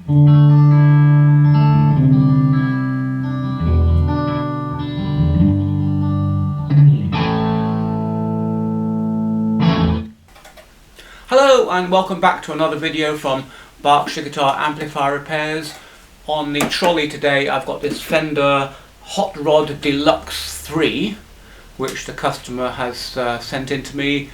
Hello and welcome back to another video from Berkshire Guitar Amplifier Repairs. On the trolley today I've got this Fender Hot Rod Deluxe 3 which the customer has sent in to me.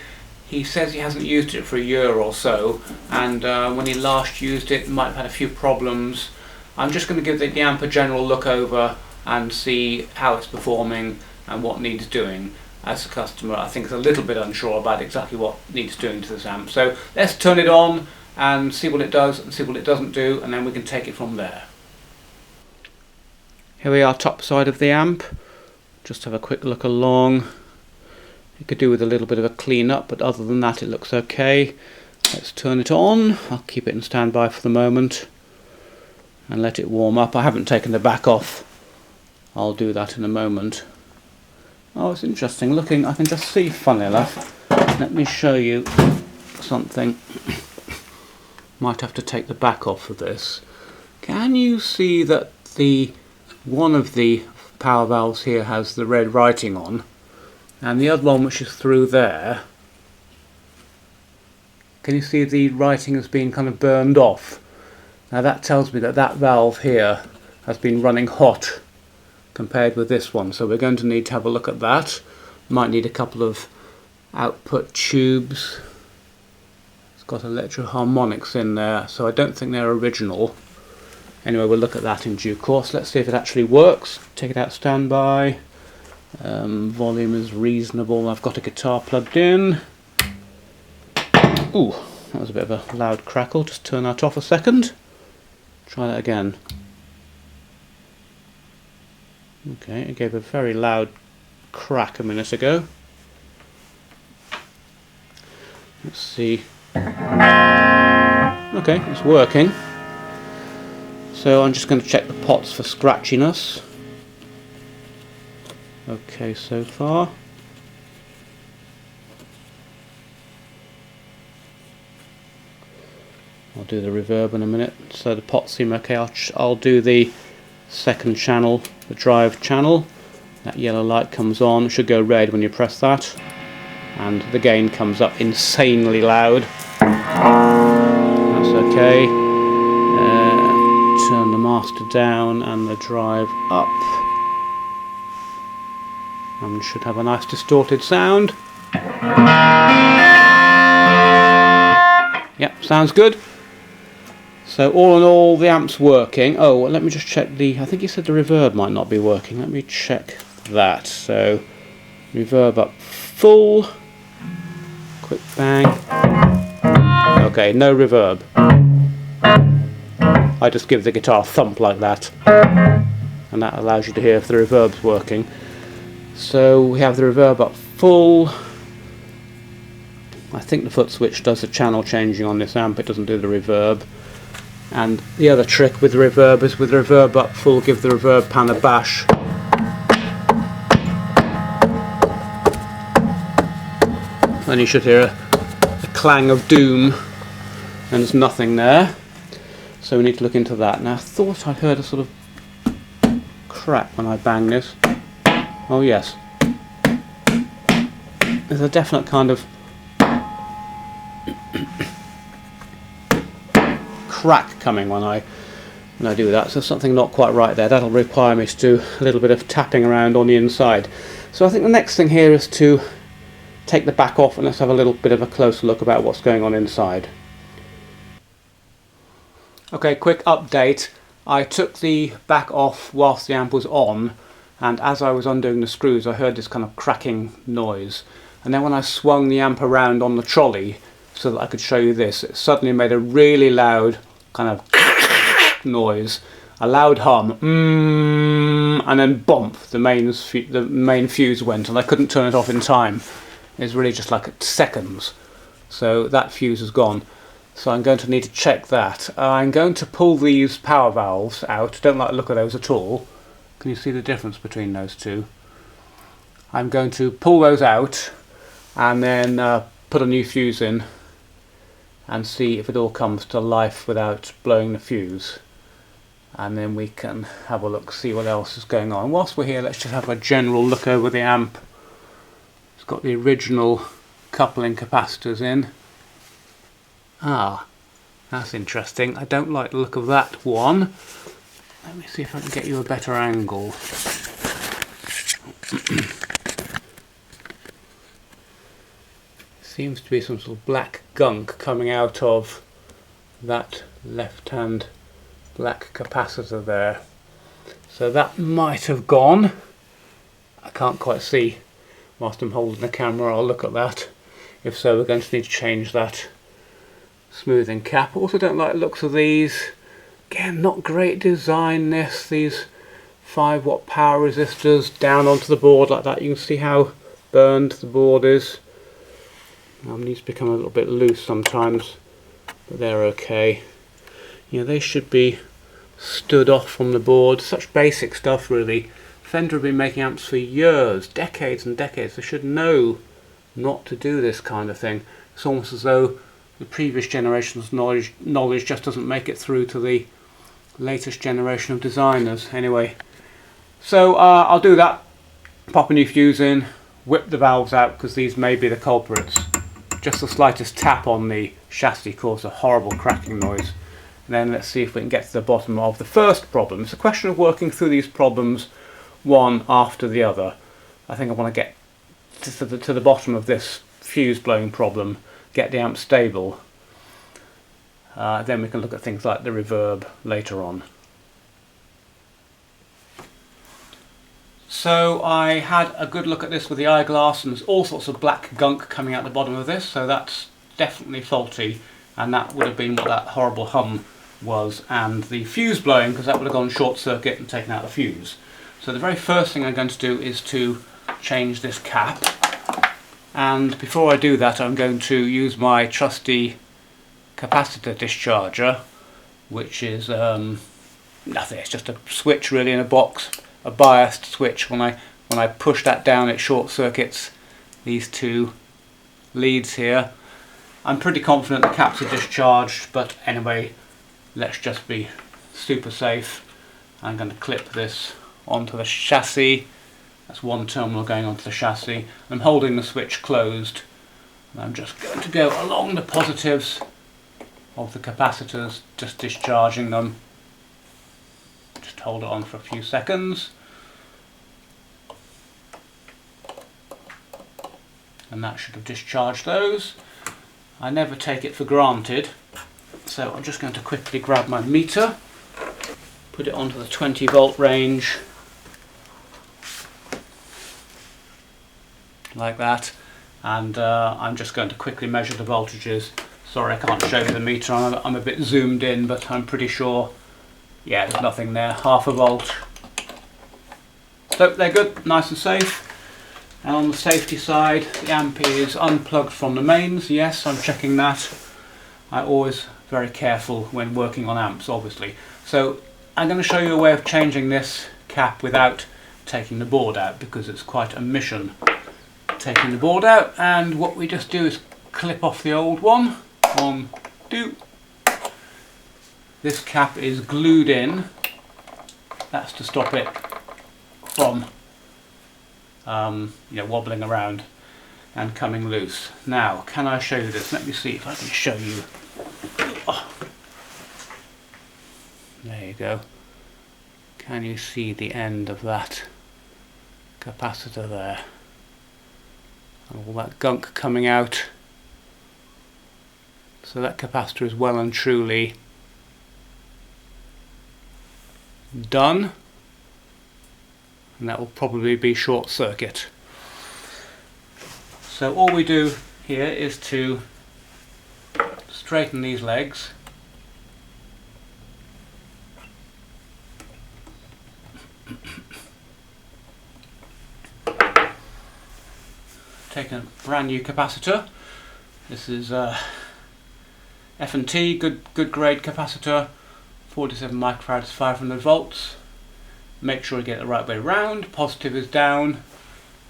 He says he hasn't used it for a year or so, and when he last used it might have had a few problems. I'm just going to give the amp a general look over and see how it's performing and what needs doing. As a customer, I think is a little bit unsure about exactly what needs doing to this amp. So let's turn it on and see what it does and see what it doesn't do, and then we can take it from there. Here we are, top side of the amp. Just have a quick look along. It could do with a little bit of a clean up, but other than that it looks okay. Let's turn it on. I'll keep it in standby for the moment and let it warm up. I haven't taken the back off. I'll do that in a moment. Oh, it's interesting looking. I can just see, funny enough. Let me show you something. Might have to take the back off of this. Can you see that one of the power valves here has the red writing on, and the other one, which is through there, can you see the writing has been kind of burned off? Now that tells me that that valve here has been running hot compared with this one, so we're going to need to have a look at that. Might need a couple of output tubes. It's got electro-harmonics in there, so I don't think they're original. Anyway, we'll look at that in due course. Let's see if it actually works. Take it out standby. Volume is reasonable. I've got a guitar plugged in. Ooh, that was a bit of a loud crackle. Just turn that off a second. Try that again. Okay, it gave a very loud crack a minute ago. Let's see. Okay, it's working. So I'm just going to check the pots for scratchiness. Okay, so far. I'll do the reverb in a minute. So the pots seem okay. I'll do the second channel, the drive channel. That yellow light comes on. It should go red when you press that, and the gain comes up insanely loud. That's okay. Turn the master down and the drive up, and should have a nice distorted sound. Yep, sounds good. So all in all, the amp's working. Oh, well, let me just check I think you said the reverb might not be working. Let me check that. So reverb up full. Quick bang. Okay, no reverb. I just give the guitar a thump like that, and that allows you to hear if the reverb's working. So we have the reverb up full. I think the foot switch does the channel changing on this amp. It doesn't do the reverb. And the other trick with the reverb is with the reverb up full, give the reverb pan a bash. And you should hear a clang of doom, and there's nothing there. So we need to look into that. Now I thought I heard a sort of crack when I bang this. Oh yes. There's a definite kind of crack coming when I do that, so something not quite right there. That'll require me to do a little bit of tapping around on the inside. So I think the next thing here is to take the back off and let's have a little bit of a closer look about what's going on inside. Okay, quick update. I took the back off whilst the amp was on, and as I was undoing the screws I heard this kind of cracking noise, and then when I swung the amp around on the trolley so that I could show you this, it suddenly made a really loud kind of noise, a loud hum, and then bump, the main fuse went, and I couldn't turn it off in time. It was really just like seconds. So that fuse is gone. So I'm going to need to check that. I'm going to pull these power valves out. Don't like the look of those at all. Can you see the difference between those two? I'm going to pull those out and then put a new fuse in and see if it all comes to life without blowing the fuse. And then we can have a look, see what else is going on. Whilst we're here, let's just have a general look over the amp. It's got the original coupling capacitors in. Ah, that's interesting. I don't like the look of that one. Let me see if I can get you a better angle. Seems to be some sort of black gunk coming out of that left-hand black capacitor there. So that might have gone. I can't quite see whilst I'm holding the camera. I'll look at that. If so, we're going to need to change that smoothing cap. Also don't like the looks of these. Again, not great design this. These 5-watt power resistors down onto the board like that. You can see how burned the board is. Needs to become a little bit loose sometimes, but they're okay. Yeah, they should be stood off from the board. Such basic stuff, really. Fender have been making amps for years, decades and decades. They should know not to do this kind of thing. It's almost as though the previous generation's knowledge just doesn't make it through to the latest generation of designers. Anyway, so I'll do that. Pop a new fuse in, whip the valves out, because these may be the culprits. Just the slightest tap on the chassis caused a horrible cracking noise. And then let's see if we can get to the bottom of the first problem. It's a question of working through these problems one after the other. I think I want to get to the bottom of this fuse blowing problem, get the amp stable. Then we can look at things like the reverb later on. So I had a good look at this with the eyeglass, and there's all sorts of black gunk coming out the bottom of this, so that's definitely faulty, and that would have been what that horrible hum was, and the fuse blowing, because that would have gone short circuit and taken out the fuse. So the very first thing I'm going to do is to change this cap, and before I do that I'm going to use my trusty capacitor discharger, which is nothing, it's just a switch really in a box, a biased switch. When I push that down it short circuits these two leads here. I'm pretty confident the caps are discharged, but anyway, let's just be super safe. I'm going to clip this onto the chassis. That's one terminal going onto the chassis. I'm holding the switch closed, and I'm just going to go along the positives of the capacitors, just discharging them. Just hold it on for a few seconds, and that should have discharged those. I never take it for granted, so I'm just going to quickly grab my meter, put it onto the 20 volt range like that, and I'm just going to quickly measure the voltages. Sorry I can't show you the meter, I'm a bit zoomed in, but I'm pretty sure, yeah, there's nothing there, half a volt. So they're good, nice and safe. And on the safety side, the amp is unplugged from the mains. Yes, I'm checking that. I'm always very careful when working on amps, obviously. So I'm going to show you a way of changing this cap without taking the board out, because it's quite a mission taking the board out. And what we just do is clip off the old one. 1, 2. This cap is glued in. That's to stop it from wobbling around and coming loose. Now, can I show you this? Let me see if I can show you. Oh. There you go. Can you see the end of that capacitor there? And all that gunk coming out. So that capacitor is well and truly done. And that will probably be short circuit. So all we do here is to straighten these legs, take a brand new capacitor. This is F&T, good grade capacitor, 47 microfarads, 500 volts. Make sure you get it the right way round. Positive is down.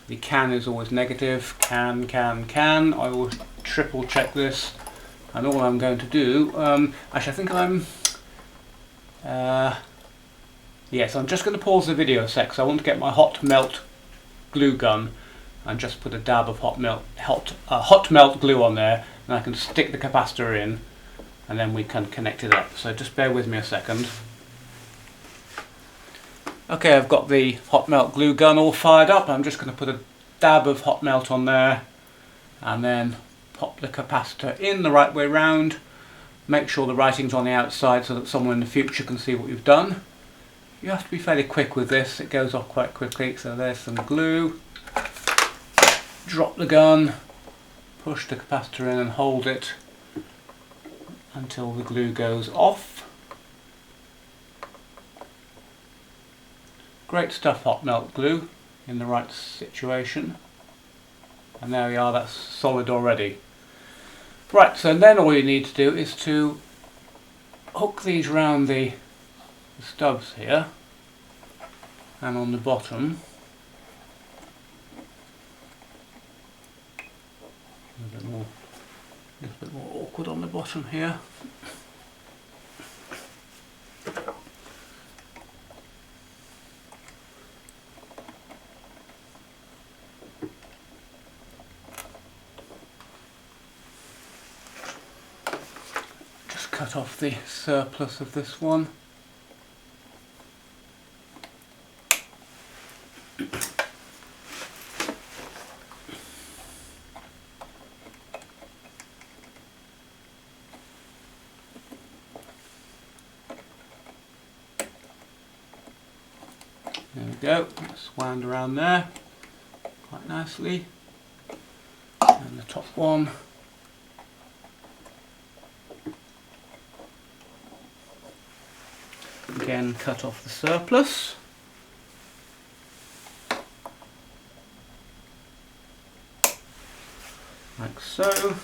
The can is always negative. Can. I always triple check this And all I'm going to do, actually I think yes, I'm just going to pause the video a sec, because I want to get my hot melt glue gun and just put a dab of hot melt glue on there, and I can stick the capacitor in and then we can connect it up. So just bear with me a second. Okay, I've got the hot melt glue gun all fired up. I'm just going to put a dab of hot melt on there and then pop the capacitor in the right way round. Make sure the writing's on the outside so that someone in the future can see what you've done. You have to be fairly quick with this, it goes off quite quickly. So there's some glue. Drop the gun, push the capacitor in and hold it until the glue goes off. Great stuff, hot melt glue in the right situation. And there we are, that's solid already. Right, so then all you need to do is to hook these round the stubs here and on the bottom. A bit more awkward on the bottom here. Just cut off the surplus of this one. There we go, it's wound around there quite nicely. And the top one. Again, cut off the surplus. Like so.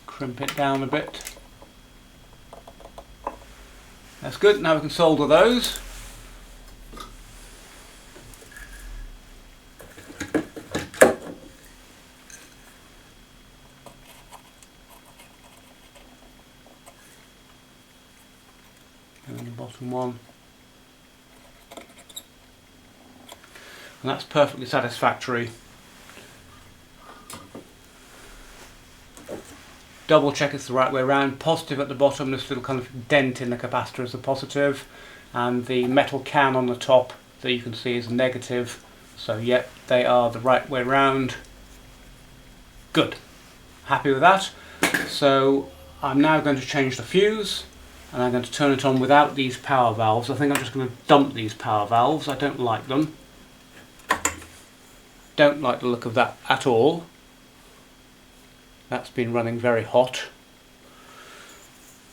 Crimp it down a bit. That's good, now we can solder those. And the bottom one. And that's perfectly satisfactory. Double check it's the right way around. Positive at the bottom, this little kind of dent in the capacitor is the positive, and the metal can on the top that you can see is negative. So yep, they are the right way round. Good. Happy with that. So I'm now going to change the fuse, and I'm going to turn it on without these power valves. I think I'm just going to dump these power valves. I don't like them. Don't like the look of that at all. That's been running very hot.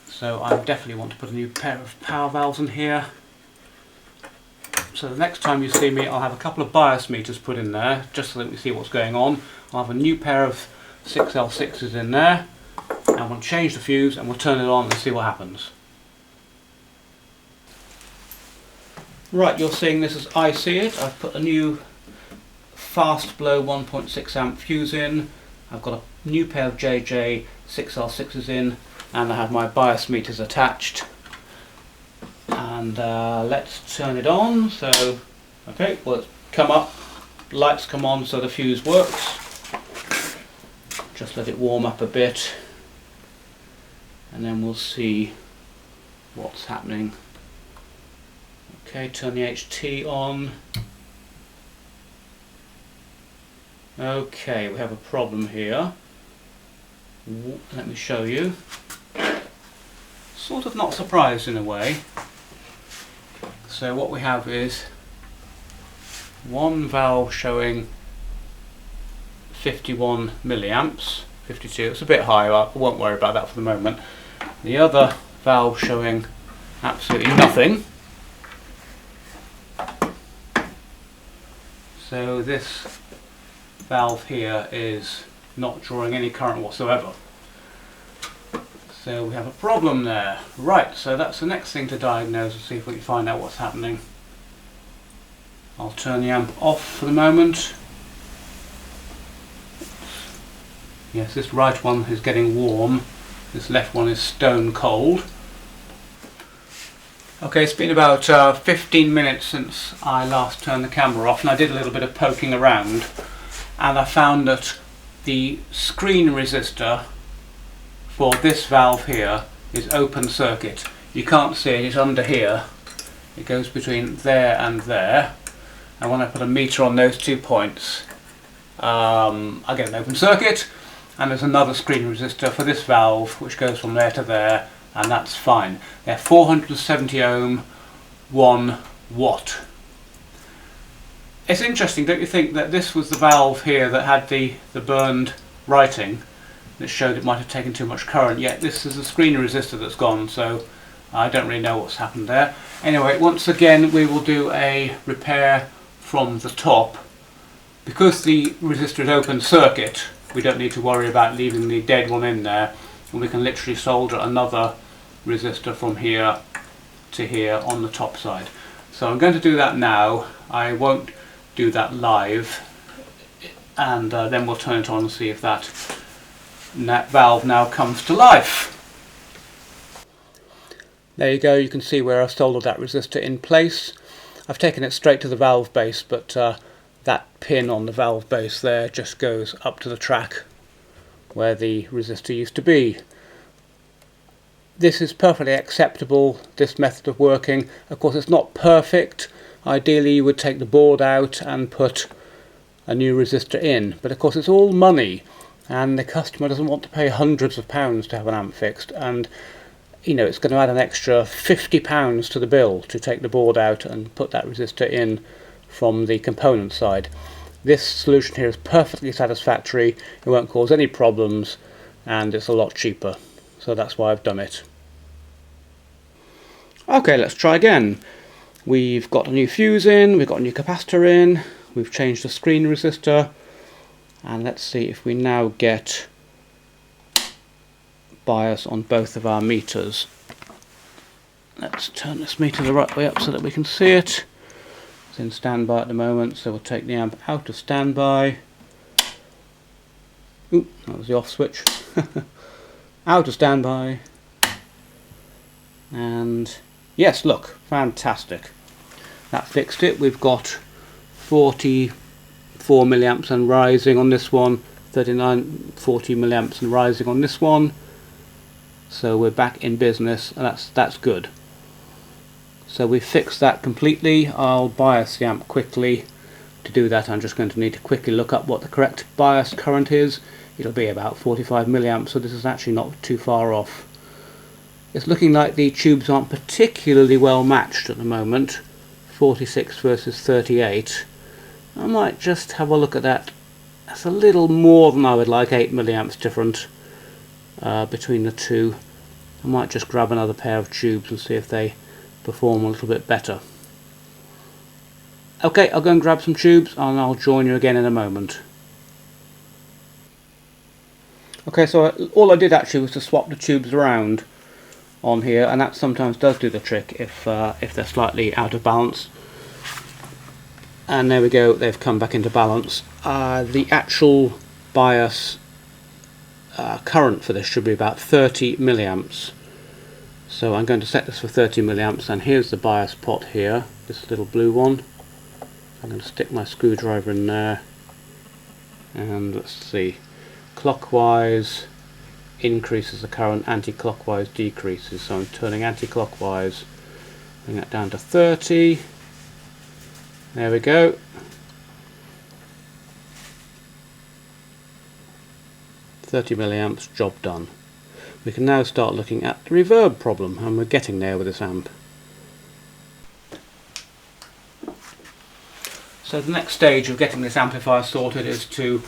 So I definitely want to put a new pair of power valves in here. So the next time you see me, I'll have a couple of bias meters put in there, just so that we see what's going on. I'll have a new pair of 6L6s in there, and we'll change the fuse and we'll turn it on and see what happens. Right, you're seeing this as I see it. I've put a new fast blow 1.6 amp fuse in. I've got a new pair of JJ 6L6s in, and I have my bias meters attached. And let's turn it on. So, okay, well, it's come up, lights come on, so the fuse works. Just let it warm up a bit, and then we'll see what's happening. Okay, turn the HT on. Okay, we have a problem here. Let me show you. Sort of not surprised in a way. So what we have is one valve showing 51 milliamps, 52, it's a bit high, I won't worry about that for the moment. The other valve showing absolutely nothing. So this valve here is not drawing any current whatsoever. So we have a problem there. Right, so that's the next thing to diagnose and see if we can find out what's happening. I'll turn the amp off for the moment. Yes, this right one is getting warm, this left one is stone cold. Okay, it's been about 15 minutes since I last turned the camera off, and I did a little bit of poking around, and I found that the screen resistor for this valve here is open circuit. You can't see it, it's under here. It goes between there and there, and when I put a meter on those 2 points, I get an open circuit, and there's another screen resistor for this valve which goes from there to there, and that's fine. They're 470 ohm, 1 watt. It's interesting, don't you think, that this was the valve here that had the burned writing that showed it might have taken too much current, yet this is a screen resistor that's gone, so I don't really know what's happened there. Anyway, once again we will do a repair from the top. Because the resistor is open circuit, we don't need to worry about leaving the dead one in there, and we can literally solder another resistor from here to here on the top side. So I'm going to do that now. I won't do that live, and then we'll turn it on and see if that valve now comes to life. There you go, you can see where I've soldered that resistor in place. I've taken it straight to the valve base, but that pin on the valve base there just goes up to the track where the resistor used to be. This is perfectly acceptable, this method of working. Of course it's not perfect. Ideally you would take the board out and put a new resistor in, but of course it's all money, and the customer doesn't want to pay hundreds of pounds to have an amp fixed, and you know, it's going to add an extra £50 to the bill to take the board out and put that resistor in from the component side. This solution here is perfectly satisfactory, it won't cause any problems, and it's a lot cheaper, so that's why I've done it. Okay, let's try again. We've got a new fuse in, we've got a new capacitor in, we've changed the screen resistor, and let's see if we now get bias on both of our meters. Let's turn this meter the right way up so that we can see it. It's in standby at the moment, so we'll take the amp out of standby. Oop, that was the off switch. Out of standby. And yes, look, fantastic. That fixed it. We've got 44 milliamps and rising on this one, 39, 40 milliamps and rising on this one. So we're back in business, and that's good. So we fixed that completely. I'll bias the amp quickly. To do that I'm just going to need to quickly look up what the correct bias current is. It'll be about 45 milliamps, so this is actually not too far off. It's looking like the tubes aren't particularly well matched at the moment. 46 versus 38. I might just have a look at that. That's a little more than I would like, 8 milliamps different between the two. I might just grab another pair of tubes and see if they perform a little bit better. Okay, I'll go and grab some tubes and I'll join you again in a moment. Okay, so all I did actually was to swap the tubes around on here, and that sometimes does do the trick if they're slightly out of balance. And there we go, they've come back into balance. The actual bias current for this should be about 30 milliamps. So I'm going to set this for 30 milliamps, and here's the bias pot here, this little blue one. I'm going to stick my screwdriver in there, and let's see, clockwise increases the current, anti-clockwise decreases, so I'm turning anti-clockwise, bring that down to 30, there we go. £30 milliamps, job done. We can now start looking at the reverb problem, and we're getting there with this amp. So the next stage of getting this amplifier sorted is to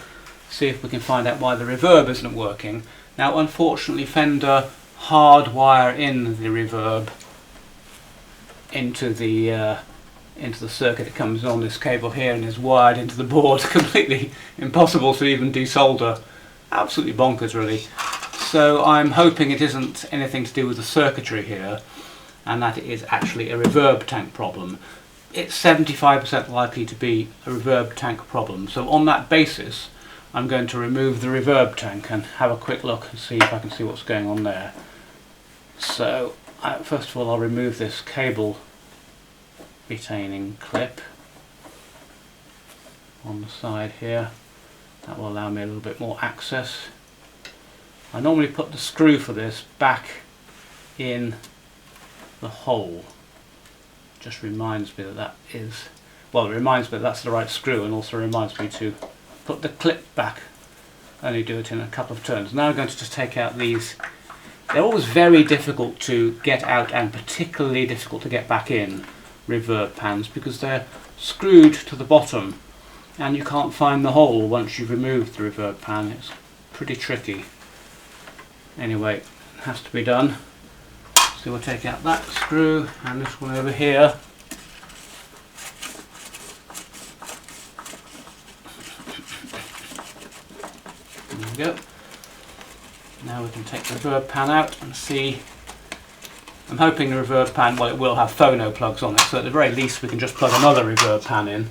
see if we can find out why the reverb isn't working. Now unfortunately Fender hardwire in the reverb into the circuit. It comes on this cable here and is wired into the board. Completely impossible to even desolder. Absolutely bonkers really. So I'm hoping it isn't anything to do with the circuitry here, and that it is actually a reverb tank problem. It's 75% likely to be a reverb tank problem. So on that basis I'm going to remove the reverb tank and have a quick look and see if I can see what's going on there. So first of all, I'll remove this cable retaining clip on the side here. That will allow me a little bit more access. I normally put the screw for this back in the hole. Just reminds me that it reminds me that that's the right screw, and also reminds me to put the clip back. Only do it in a couple of turns. Now I'm going to just take out these. They're always very difficult to get out and particularly difficult to get back in, reverb pans, because they're screwed to the bottom and you can't find the hole once you've removed the reverb pan. It's pretty tricky. Anyway, it has to be done. So we'll take out that screw and this one over here. There we go. Now we can take the reverb pan out and see. I'm hoping the reverb pan, well, it will have phono plugs on it, so at the very least we can just plug another reverb pan in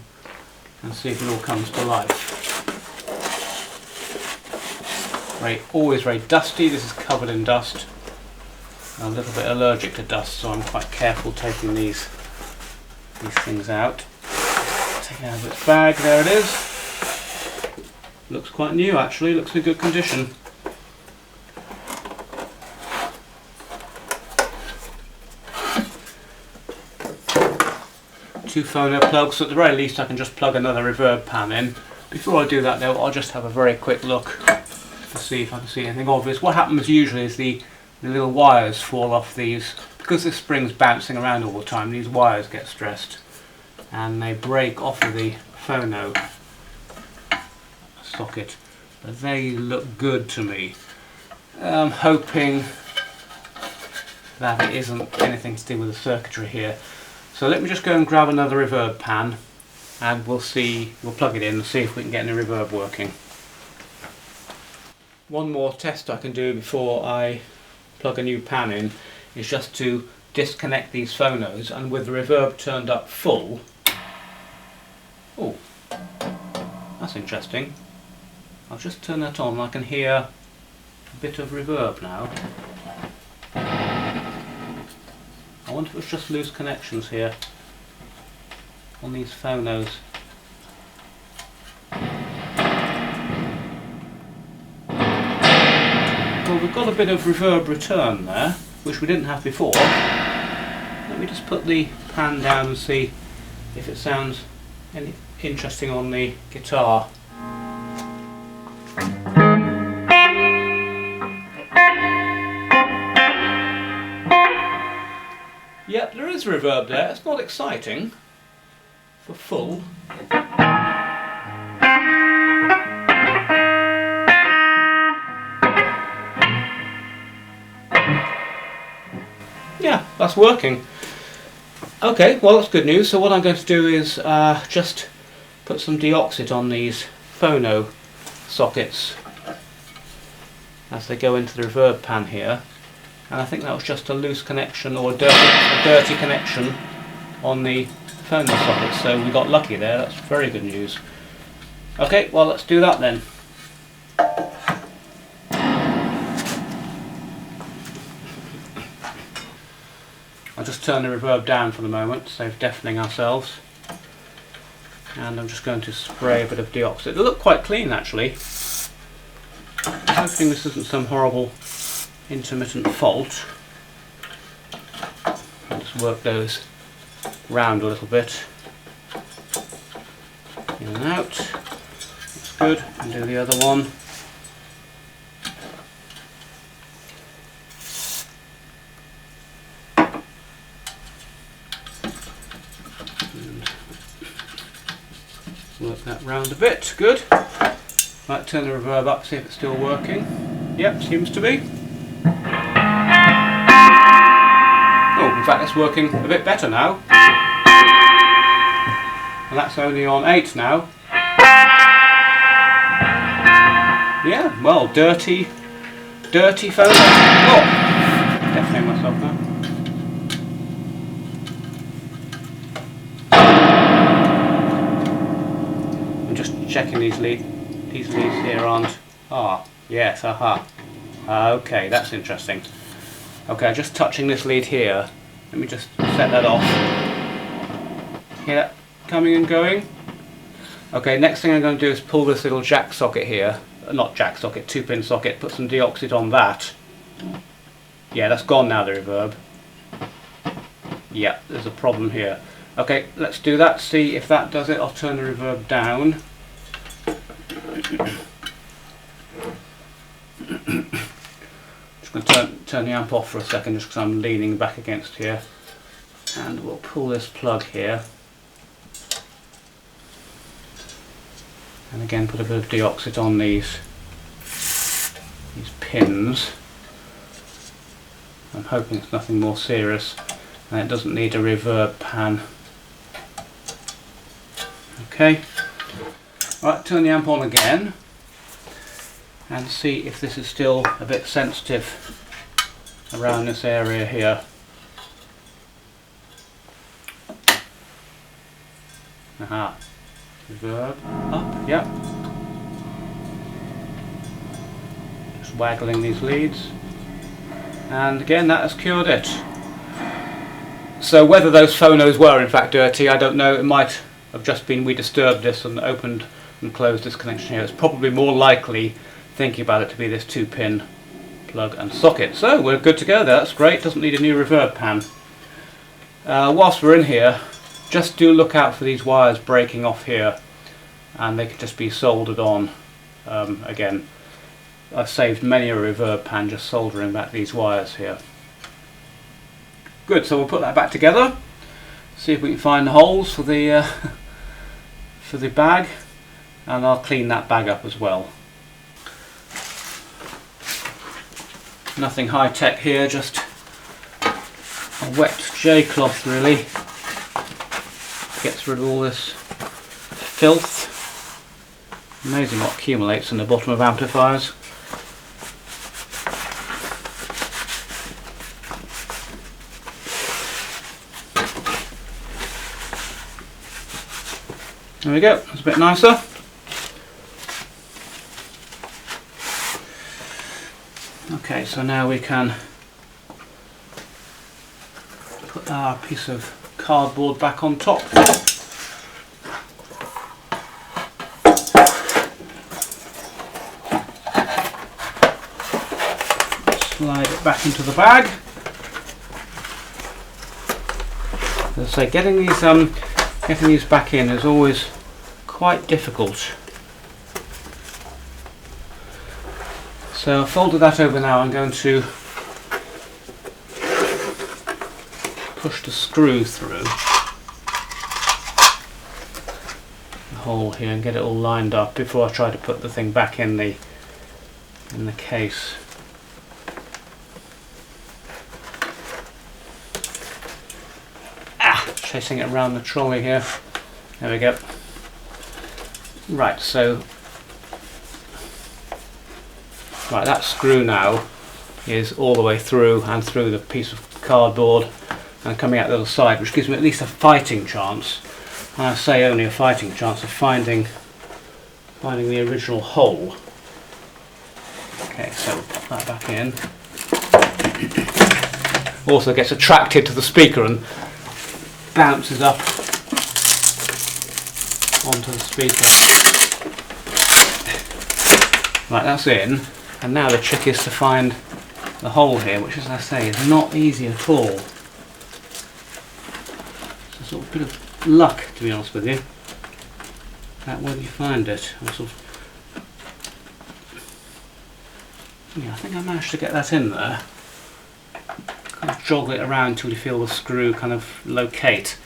and see if it all comes to life. Always very dusty. This is covered in dust. I'm a little bit allergic to dust, so I'm quite careful taking these things out. Take it out of its bag. There it is. Looks quite new actually. Looks in good condition. Two phono plugs, so at the very least I can just plug another reverb pan in. Before I do that though, I'll just have a very quick look to see if I can see anything obvious. What happens usually is the little wires fall off these, because this spring's bouncing around all the time. These wires get stressed and they break off of the phono socket, but they look good to me. I'm hoping that it isn't anything to do with the circuitry here. So let me just go and grab another reverb pan and we'll plug it in and see if we can get any reverb working. One more test I can do before I plug a new pan in is just to disconnect these phonos, and with the reverb turned up full. Oh, that's interesting. I'll just turn that on and I can hear a bit of reverb now. I wonder if it's just loose connections here on these phonos. Well, we've got a bit of reverb return there, which we didn't have before. Let me just put the pan down and see if it sounds any interesting on the guitar. Yep, there is reverb there. It's not exciting for full. Yeah, that's working. Okay, well that's good news. So what I'm going to do is just put some deoxit on these phono sockets as they go into the reverb pan here. And I think that was just a loose connection, or a dirty connection on the phono socket, so we got lucky there. That's very good news. Okay, well let's do that then. I'll just turn the reverb down for the moment to save deafening ourselves. And I'm just going to spray a bit of deoxit. It'll look quite clean actually. I'm hoping this isn't some horrible intermittent fault. I'll just work those round a little bit. In and out. That's good. And do the other one. And work that round a bit. Good. Might turn the reverb up, see if it's still working. Yep, seems to be. Oh, in fact, it's working a bit better now. And that's only on 8 now. Yeah, well, dirty phone. Oh, deafening myself now. I'm just checking these leads. These leads here aren't. Ah, yes, aha. Okay, that's interesting. Okay, just touching this lead here. Let me just set that off. Hear that coming and going? Okay, next thing I'm going to do is pull this little jack socket here. Not jack socket, 2-pin socket. Put some deoxit on that. Yeah, that's gone now, the reverb. Yeah, there's a problem here. Okay, let's do that, see if that does it. I'll turn the reverb down. Just going to turn the amp off for a second just because I'm leaning back against here. And we'll pull this plug here. And again put a bit of deoxit on these pins. I'm hoping it's nothing more serious and it doesn't need a reverb pan. Okay, right, turn the amp on again and see if this is still a bit sensitive around this area here. Aha, reverb up, yep. Just waggling these leads. And again, that has cured it. So whether those phonos were in fact dirty, I don't know. It might have just been we disturbed this and opened and closed this connection here. It's probably more likely, thinking about it, to be this 2-pin plug and socket. So we're good to go there. That's great. Doesn't need a new reverb pan. Whilst we're in here, just do look out for these wires breaking off here, and they could just be soldered on. Again, I've saved many a reverb pan just soldering back these wires here. Good, so we'll put that back together, see if we can find the holes for the bag, and I'll clean that bag up as well. Nothing high tech here, just a wet J-cloth really. Gets rid of all this filth. Amazing what accumulates in the bottom of amplifiers. There we go, that's a bit nicer. Okay, so now we can put our piece of cardboard back on top. Slide it back into the bag. As I say, getting these back in is always quite difficult. So I've folded that over now. I'm going to push the screw through the hole here and get it all lined up before I try to put the thing back in the case. Chasing it around the trolley here. There we go. Right, so that screw now is all the way through and through the piece of cardboard and coming out the other side, which gives me at least a fighting chance. And I say only a fighting chance of finding the original hole. Okay, so we'll pop that back in. Also gets attracted to the speaker and bounces up onto the speaker. Right, that's in, and now the trick is to find the hole here, which, as I say, is not easy at all. It's a sort of bit of luck, to be honest with you, about whether you find it. Yeah, I think I managed to get that in there. Kind of joggle it around until you feel the screw kind of locate.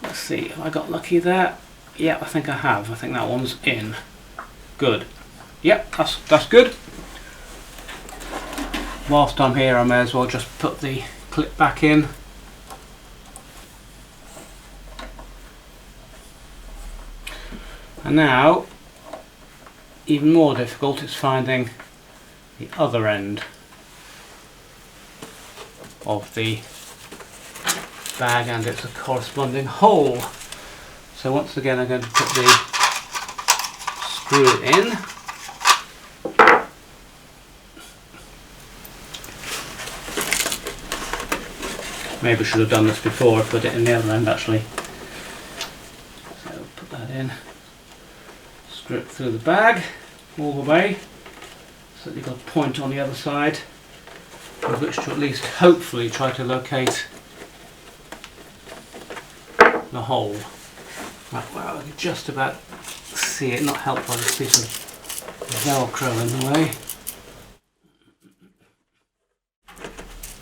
Let's see, have I got lucky there? Yeah, I think I have. I think that one's in. Good. Yep, that's good. Whilst I'm here, I may as well just put the clip back in. And now, even more difficult is finding the other end of the bag and its corresponding hole. So once again I'm going to put the screw it in. Maybe I should have done this before I put it in the other end actually. So put that in, screw it through the bag all the way so that you've got a point on the other side with which to at least hopefully try to locate the hole. Right, well, I can just about see it, not helped by this piece of Velcro in the way.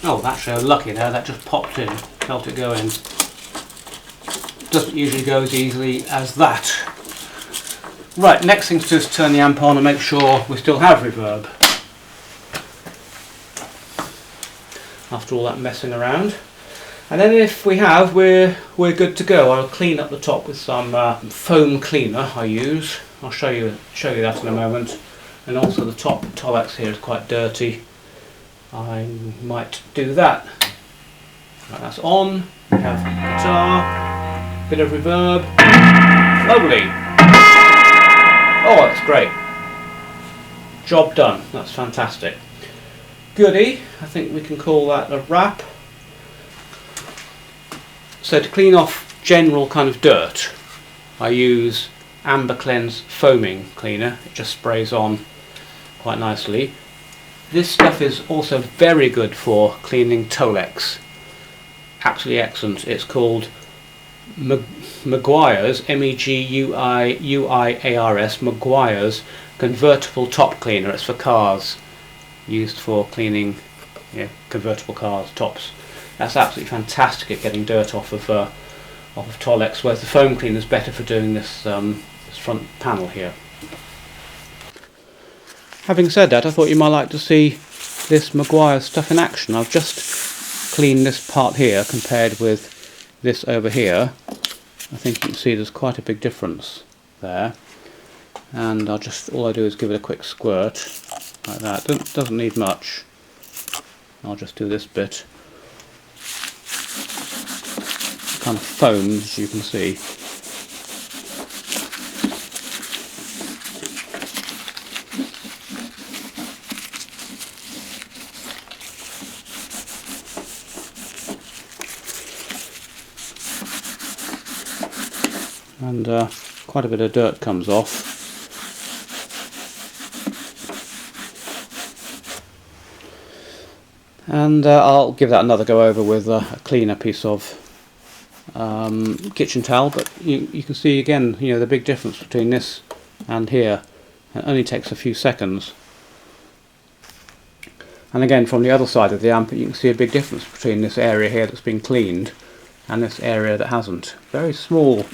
Oh, actually I'm lucky there, that just popped in, felt it go in. Doesn't usually go as easily as that. Right, next thing to do is turn the amp on and make sure we still have reverb. After all that messing around. And then if we have, we're good to go. I'll clean up the top with some foam cleaner I use. I'll show you that in a moment. And also the top Tolex here is quite dirty. I might do that. Right, that's on. We have guitar, bit of reverb. Lovely. Oh, that's great. Job done. That's fantastic. Goodie. I think we can call that a wrap. So to clean off general kind of dirt, I use Amber Cleanse foaming cleaner. It just sprays on quite nicely. This stuff is also very good for cleaning Tolex. Absolutely excellent. It's called Meguiar's, M-E-G-U-I-U-I-A-R-S, Meguiar's Convertible Top Cleaner. It's for cars, used for cleaning convertible cars, tops. That's absolutely fantastic at getting dirt off of Tolex, whereas the foam cleaner is better for doing this, this front panel here. Having said that, I thought you might like to see this Meguiar's stuff in action. I've just cleaned this part here compared with this over here. I think you can see there's quite a big difference there. And all I do is give it a quick squirt like that. Doesn't need much. I'll just do this bit. It kind of foams, as you can see. And quite a bit of dirt comes off. And I'll give that another go over with a cleaner piece of kitchen towel, but you can see again, the big difference between this and here. It only takes a few seconds. And again, from the other side of the amp, you can see a big difference between this area here that's been cleaned and this area that hasn't. Very small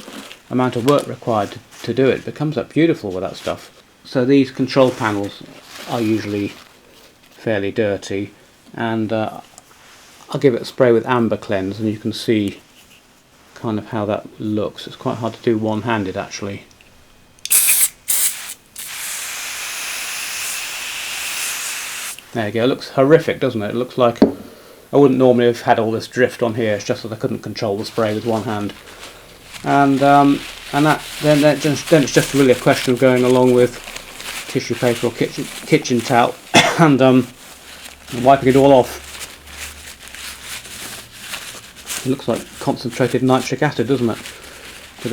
amount of work required to do it, but it comes up beautiful with that stuff. So these control panels are usually fairly dirty, and I'll give it a spray with Amber Cleanse, and you can see kind of how that looks. It's quite hard to do one-handed actually. There you go, it looks horrific, doesn't it? It looks like I wouldn't normally have had all this drift on here. It's just that I couldn't control the spray with one hand. And then it's just really a question of going along with tissue paper or kitchen towel and wiping it all off. It looks like concentrated nitric acid, doesn't it? But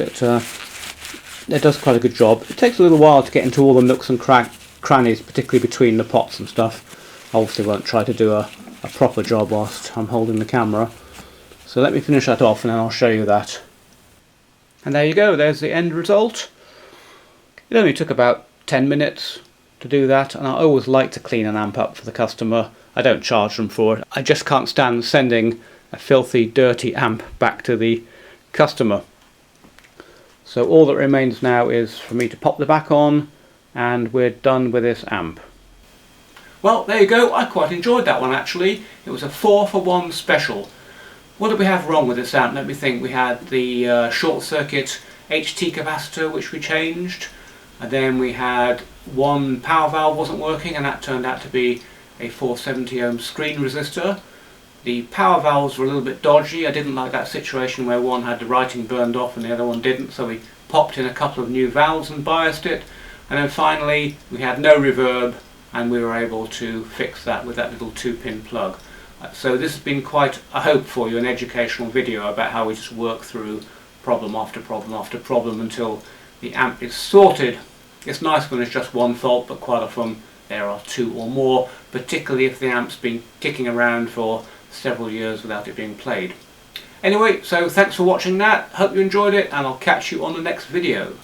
it does quite a good job. It takes a little while to get into all the nooks and crannies, particularly between the pots and stuff. I obviously won't try to do a proper job whilst I'm holding the camera. So let me finish that off and then I'll show you that. And there you go, there's the end result. It only took about 10 minutes to do that, and I always like to clean an amp up for the customer. I don't charge them for it. I just can't stand sending a filthy, dirty amp back to the customer. So all that remains now is for me to pop the back on, and we're done with this amp. Well, there you go. I quite enjoyed that one actually. It was a 4-for-1 special. What did we have wrong with this amp? Let me think. We had the short circuit HT capacitor, which we changed, and then we had one power valve wasn't working, and that turned out to be a 470 ohm screen resistor. The power valves were a little bit dodgy. I didn't like that situation where one had the writing burned off and the other one didn't, so we popped in a couple of new valves and biased it, And then finally we had no reverb, and we were able to fix that with that little 2-pin plug. So this has been quite, I hope for you, an educational video about how we just work through problem after problem after problem until the amp is sorted. It's nice when it's just one fault, but quite often there are 2 or more, particularly if the amp's been kicking around for several years without it being played. Anyway, so thanks for watching that, hope you enjoyed it, and I'll catch you on the next video.